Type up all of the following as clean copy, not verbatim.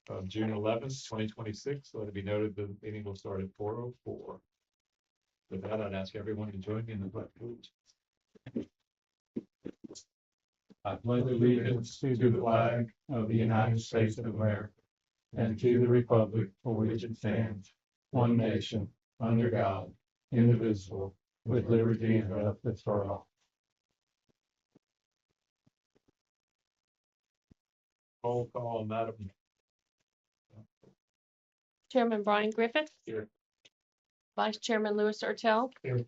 of June 11th, 2026. Let it be noted the meeting will start at 4:04. With that, I'd ask everyone to join me in the pledge. I pledge allegiance to the flag of the United States of America and to the republic for which it stands, one nation, under God, indivisible, with liberty and justice for all. Roll call, Madam. Chairman Brian Griffith. Here. Vice Chairman Louis Ertel. Here.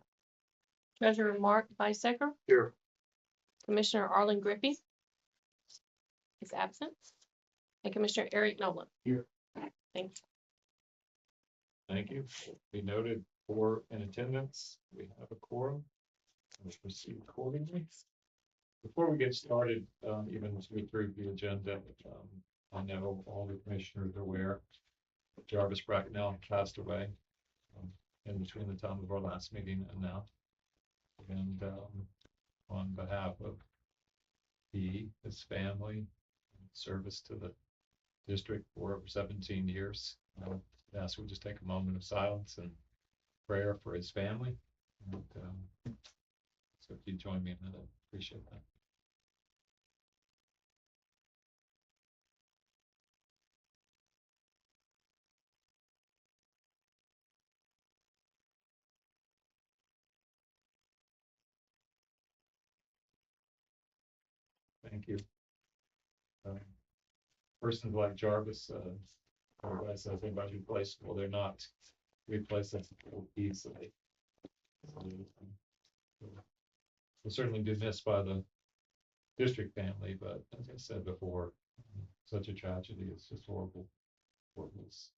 Treasurer Mark Bisecker. Here. Commissioner Arlen Griffey is absent. And Commissioner Eric Nolan. Here. Thank you. Thank you. Be noted for in attendance. We have a quorum. We'll proceed accordingly. Before we get started, even as we through the agenda, I know all the commissioners are aware Jarvis Bracknell passed away in between the time of our last meeting and now. And on behalf of his family, service to the district for over 17 years, I ask we just take a moment of silence and prayer for his family. And, so if you join me in that, I appreciate that. Thank you. Persons like Jarvis, everybody says anybody's replaceable. They're not replaceable easily. We'll certainly be missed by the district family, but as I said before, such a tragedy. It's just horrible for his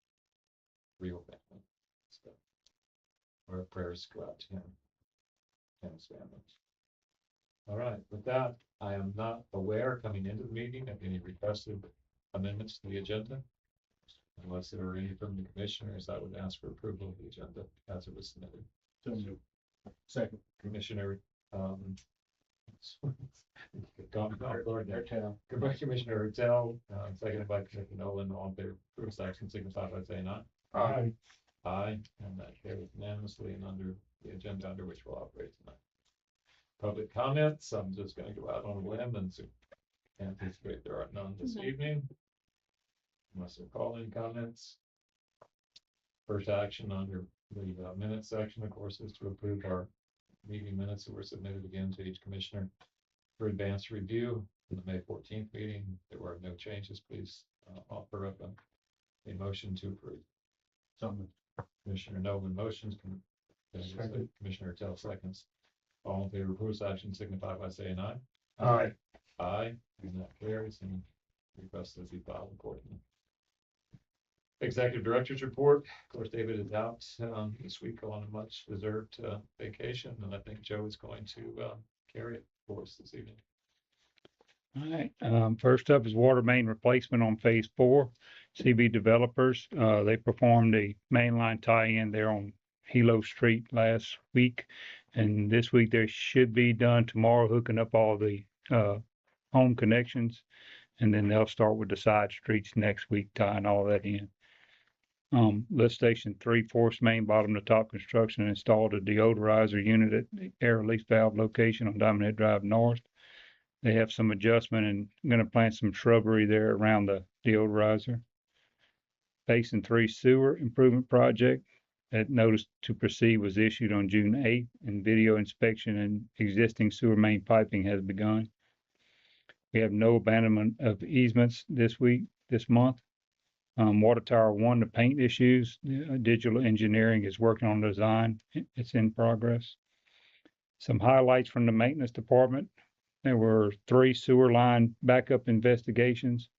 real family. So our prayers go out to him and his family. All right, with that, I am not aware coming into the meeting of any requested amendments to the agenda. Unless there are any from the commissioners, I would ask for approval of the agenda as it was submitted. Second. Commissioner, Commissioner Ertel, seconded by Commissioner Nolan. All in favor of approved action signify by saying aye. Aye. Aye, and that carries unanimously and under the agenda under which we'll operate tonight. Public comments, I'm just going to go out on a limb and anticipate there are none this evening. Unless they're call-in comments. First action under the minutes section, of course, is to approve our meeting minutes that were submitted again to each commissioner for advanced review in the May 14th meeting. There were no changes. Please offer up a motion to approve. Commissioner Nolan motions. Commissioner Tell seconds. All in favor of approved action signify by saying aye. Aye. Aye, and that carries, and request that be filed accordingly. Executive Director's report. Of course, David is out this week on a much deserved vacation, and I think Joe is going to carry it for us this evening. All right. First up is water main replacement on phase 4. CB Developers, they performed a mainline tie-in there on Hilo Street last week, and this week they should be done tomorrow, hooking up all the home connections, and then they'll start with the side streets next week, tying all that in. Lift station 3 force main bottom to top construction installed a deodorizer unit at the air release valve location on Diamond Head Drive North. They have some adjustment and going to plant some shrubbery there around the deodorizer. Basin 3 sewer improvement project. That notice to proceed was issued on June 8th, and video inspection and existing sewer main piping has begun. We have no abandonment of easements this month. Water Tower 1, the paint issues. Digital engineering is working on design. It's in progress. Some highlights from the maintenance department. There were 3 sewer line backup investigations,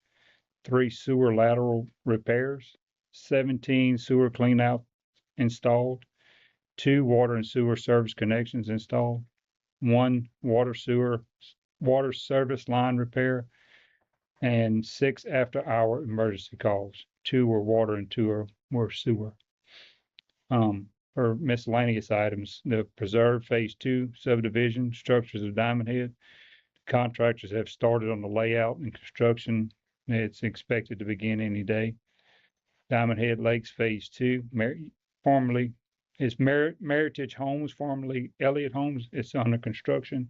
3 sewer lateral repairs, 17 sewer cleanout installed, 2 water and sewer service connections installed, 1 water service line repair, and 6 after-hour emergency calls. 2 were water and 2 were sewer. For miscellaneous items, the Preserve Phase 2 subdivision structures of Diamond Head. Contractors have started on the layout and construction. It's expected to begin any day. Diamond Head Lakes Phase 2, formerly, it's Meritage Homes, formerly Elliott Homes. It's under construction.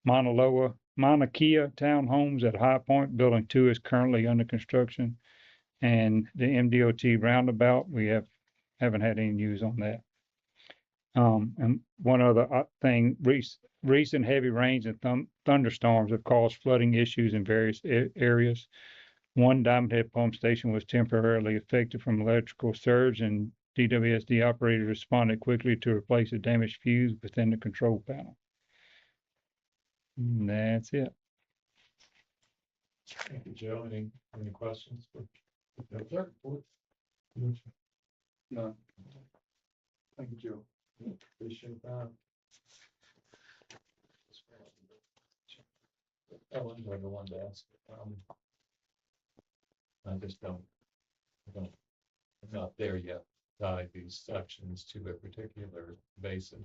Mauna Kea Townhomes at High Point, Building 2 is currently under construction. And the MDOT roundabout, we haven't had any news on that. And one other thing, recent heavy rains and thunderstorms have caused flooding issues in various areas. One Diamond Head pump station was temporarily affected from electrical surge, and DWSD operators responded quickly to replace a damaged fuse within the control panel. And that's it. Thank you, Joe. Any questions? No, sir. No. Thank you, Joe. Appreciate that. Oh, I'm the one to ask. I just I'm not there yet. Tie these sections to a particular basin.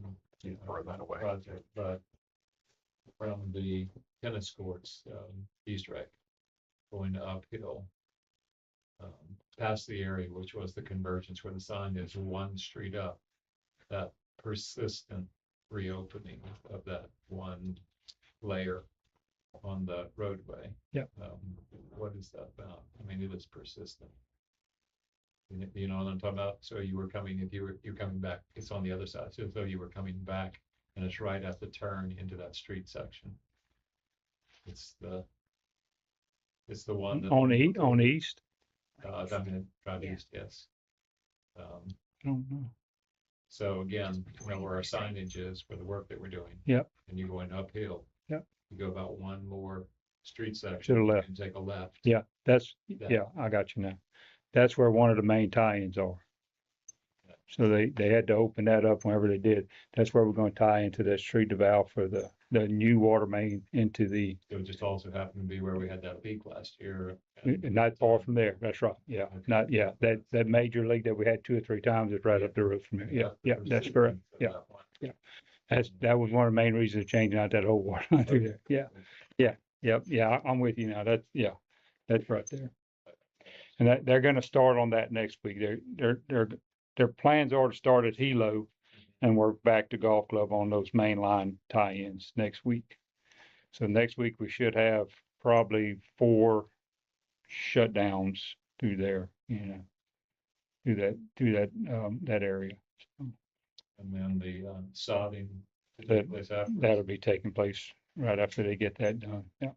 Throw that away. Project, but from the tennis courts, Easter egg, going uphill, past the area, which was the convergence where the sign is one street up, that persistent reopening of that one layer on the roadway. Yep. What is that about? I mean, it is persistent. You know what I'm talking about? So you were coming, if you're coming back, it's on the other side. So if you were coming back and it's right at the turn into that street section. It's the one that On east? I mean, drive east, yes. I don't know. So again, where our signage is for the work that we're doing. Yep. And you're going uphill. Yep. You go about one more street section. To the left. And take a left. Yeah, I got you now. That's where one of the main tie-ins are. So they had to open that up whenever they did. That's where we're going to tie into that street valve for the new water main into the, It would just also happen to be where we had that peak last year. not far from there. That's right. Yeah, that major leak that we had 2 or 3 times is right up the roof from here. Yeah, that's correct. Yeah. That was one of the main reasons of changing out that whole water line through there. Yeah. I'm with you now. That's right there. And they're going to start on that next week. Their plans are to start at Hilo and work back to Golf Club on those mainline tie-ins next week. So next week we should have probably 4 shutdowns through there, through that area. And then the sodding. That'll be taking place right after they get that done. Yeah.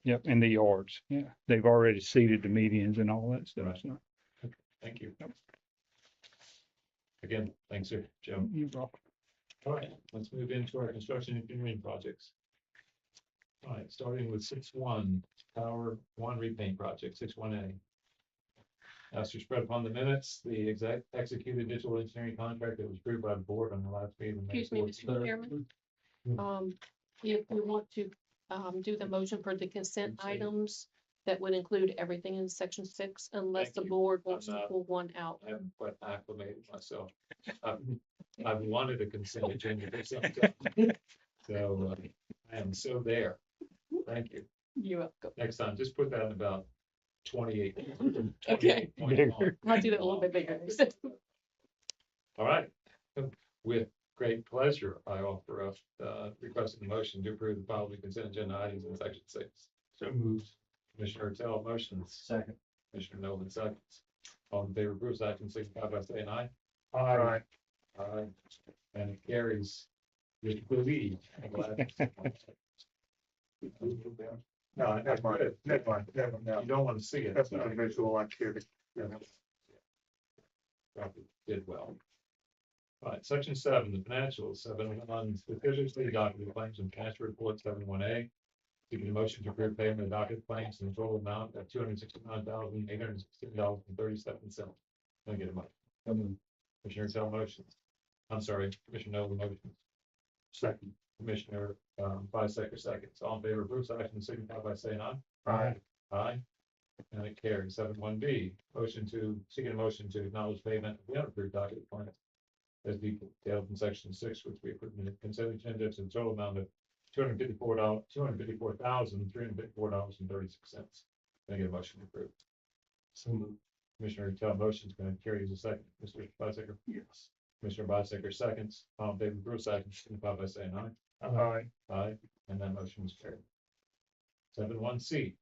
Yep, in the yards. Yeah, they've already seeded the medians and all that stuff. Right. So. Thank you. Again, thanks, sir, Joe. You're welcome. All right, let's move into our construction engineering projects. All right, starting with 6-1, Power One repaint project, 6-1A. As to spread upon the minutes, the executed digital engineering contract that was approved by the board on the last meeting. Excuse me, Mr. Chairman. If we want to do the motion for the consent items, that would include everything in section 6, unless Thank the you. board wants to pull one out. I haven't quite acclimated myself. I've wanted a consent agenda for some time. So I am so there. Thank you. You're welcome. Next time, just put that in about 28. Okay. 28.1. I'll do that a little bit bigger. All right. With great pleasure, I offer up requesting a motion to approve the following consent agenda items in section 6. So moved. Commissioner Tell motions. Second. Commissioner Nolan seconds. All in favor of approval, action signify by saying aye. Aye. Aye. And it carries with belief. I'm glad. No, that's good. Never mind. You don't want to see it. That's not a visual activity. Probably did well. All right, section 7, the financials, 7-1, specifically document claims and cash report 7-1A. Seeking a motion to approve payment of docket claims in the total amount of $269,816.37. Can I get a motion? Commissioner Tell motions. I'm sorry, Commissioner Nolan motions. Second. Commissioner Bisecker seconds. All in favor of approval, action signify by saying aye. Aye. Aye. And it carries. 7-1B, seeking a motion to acknowledge payment of the unapproved docket claims as detailed in section 6, which we approved in the consent agenda to the total amount of $254,354.36. Can I get a motion to approve? So moved. Commissioner Tell motion is going to carry as a second. Mr. Bisecker? Yes. Commissioner Bisecker seconds. All in favor of approval, signify by saying aye. Aye. Aye, and that motion is carried. 7.1C,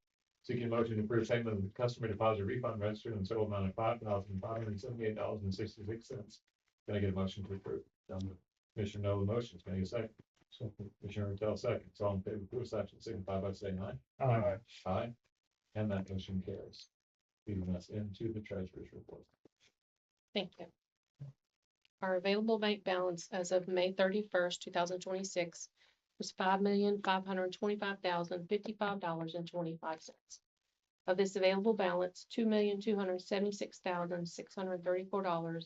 seeking motion to approve payment of the customer deposit refund registered in the total amount of $5,578.66. Can I get a motion to approve? Commissioner Nolan motions. Can I get a second? Commissioner Tell seconds. All in favor of approval, signify by saying aye. Aye. Aye, and that motion carries. Leading us into the treasurer's report. Thank you. Our available bank balance as of May 31st, 2026 was $5,525,055.25. Of this available balance, $2,276,634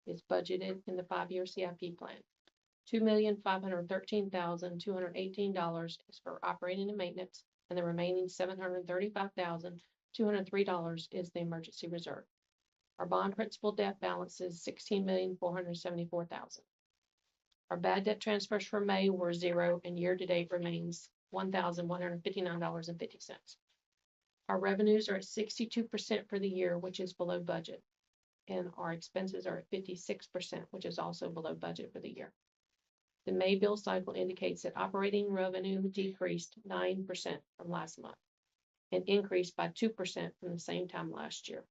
is budgeted in the 5-year CIP plan. $2,513,218 is for operating and maintenance, and the remaining $735,203 is the emergency reserve. Our bond principal debt balance is $16,474,000. Our bad debt transfers for May were 0, and year-to-date remains $1,159.50. Our revenues are at 62% for the year, which is below budget, and our expenses are at 56%, which is also below budget for the year. The May bill cycle indicates that operating revenue decreased 9% from last month and increased by 2% from the same time last year.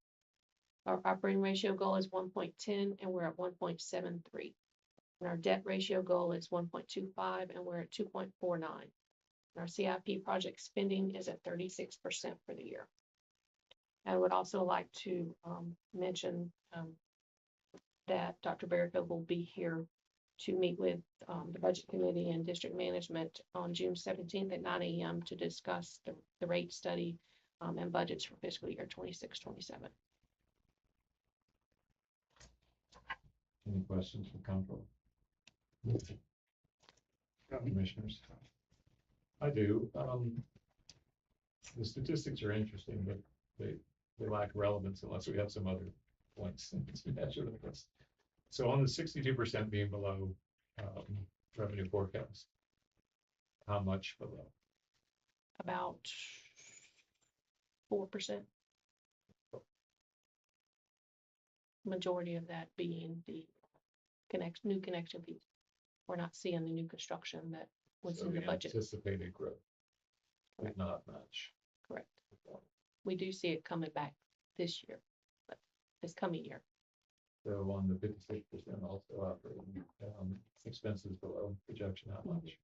Our operating ratio goal is 1.10, and we're at 1.73. And our debt ratio goal is 1.25, and we're at 2.49. Our CIP project spending is at 36% for the year. I would also like to mention that Dr. Barrico will be here to meet with the Budget Committee and District Management on June 17th at 9 a.m. to discuss the rate study and budgets for fiscal year 26-27. Any questions from council? Commissioners? I do. The statistics are interesting, but they lack relevance unless we have some other points to measure against. So on the 62% being below revenue forecast, how much below? About 4%. Majority of that being the new connection fees. We're not seeing the new construction that was So in the the budget. anticipated growth, but Correct. not much. Correct. We do see it coming back this year, but this coming year. So on the 56% also operating expenses below projection, how much?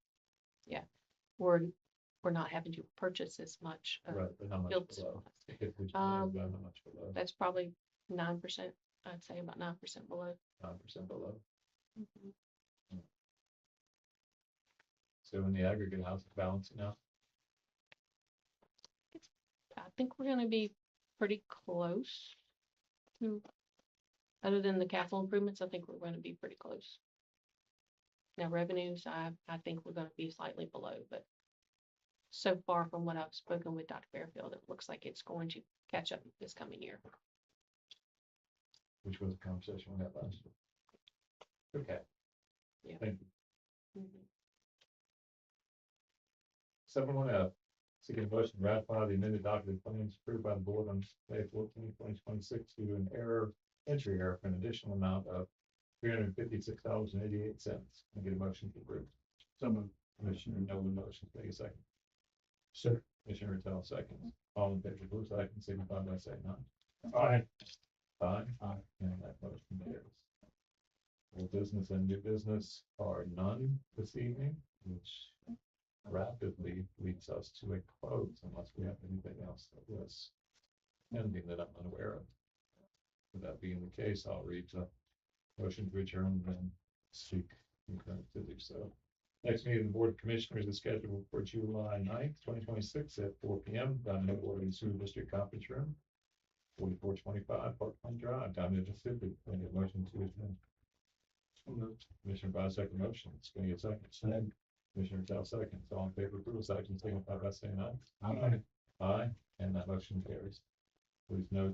We're not having to purchase as much. Right, but how much field below? supplies. If we Um, know how much below? That's probably 9%. I'd say about 9% below. 9% below. Mhm. So in the aggregate, how's it balancing out? I think we're gonna be pretty close to, other than the capital improvements, I think we're gonna be pretty close. Now revenues, I think we're gonna be slightly below, but so far from what I've spoken with Dr. Fairfield, it looks like it's going to catch up this coming year. Which was a conversation we had last year. Okay. Yeah. Thank you. Mhm. 7.1F, seeking a motion to ratify the amended document plans approved by the board on May 14, 2026 due to an entry error for an additional amount of $356.88. Can I get a motion to approve? So moved. Commissioner Nolan motion, take a second. Sir. Commissioner Tell seconds. All in favor, please, I can signify by saying aye. Aye. Aye. Aye. And that motion carries. Old business and new business are none this evening, which rapidly leads us to a close unless we have anything else that was pending that I'm unaware of. With that being the case, I'll read the motion to adjourn and seek concurrent to do so. Next meeting of the Board of Commissioners is scheduled for July 9th, 2026 at 4 p.m. down in the Water and Sewer District Conference Room, 4425 Parkland Drive, down in Mississippi. Can I get a motion to adjourn? Commissioner Bisecker motions. Can I get seconds? Commissioner Tell seconds. All in favor of approval, signify by saying aye. Aye. Aye, and that motion carries. Please note